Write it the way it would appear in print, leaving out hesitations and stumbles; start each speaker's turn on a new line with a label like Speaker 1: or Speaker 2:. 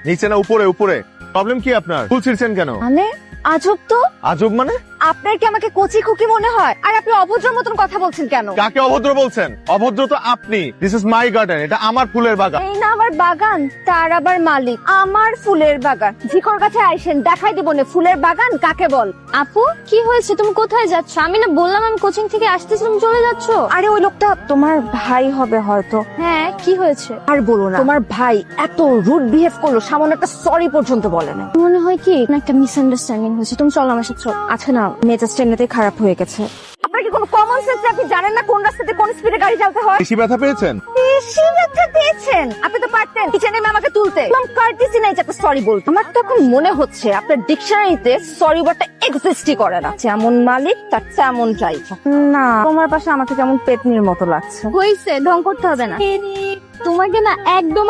Speaker 1: নিচে না উপরে উপরে। প্রবলেম কি আপনার? ফুল ছিঁড়ছেন কেন?
Speaker 2: মানে আজব তো।
Speaker 1: আজব মানে?
Speaker 2: আপনার কি আমাকে কচি খুকি মনে হয়? আর আপনি অভদ্র মতন কথা বলছেন কেন?
Speaker 1: কাকে অভদ্র বলছেন? অভদ্র তো আপনি। দিস ইজ মাই গার্ডেন, এটা আমার ফুলের বাগান।
Speaker 2: এই না আমার বাগান, তার আবার মালিক। আমার ফুলের বাগান। ঝিকর কাছে আইসেন, দেখাই দিব না ফুলের বাগান কাকে বল।
Speaker 3: আপু কি হয়েছে, তুমি কোথায় যাচ্ছ? আমি না বললাম আমি কোচিং থেকে আসতেছি, তুমি চলে যাচ্ছ।
Speaker 2: আরে ওই লোকটা তোমার ভাই হবে হয়তো।
Speaker 3: হ্যাঁ কি হয়েছে?
Speaker 2: আর বলো না, তোমার ভাই এত রুড বিহেভ করলো, সামান্য একটা সরি পর্যন্ত বলে না।
Speaker 3: মনে হয় কি একটা মিসআন্ডারস্ট্যান্ডিং হয়েছে, তুমি চলো আমার সাথে।
Speaker 2: আচ্ছা না, মেজাজটা এমনিতেই খারাপ হয়ে গেছে। আপনার কি কোনো কমন সেন্স? আপনি জানেন না কোন রাস্তাতে কোন স্পিডে গাড়ি চালাতে হয়?
Speaker 1: বেশি ব্যথা পেয়েছেন?
Speaker 2: বেশি ব্যথা পেয়েছেন? আপনি তো পারতেন কিচেনে নেমে আমাকে তুলতে। কার্টিসি নাই যে আপনি সরি বলতে। আমার তো এখন মনে হচ্ছে আপনার ডিকশনারিতে সরি ওয়ার্ডটা এক্সিস্টই করে না। যেমন মালিক তার তেমন ড্রাইভার। না, তোমার পাশে আমাকে কেমন পেতনির মতো লাগছে।
Speaker 3: হয়েছে, ঢং করতে হবে না। তোমাকে না একদম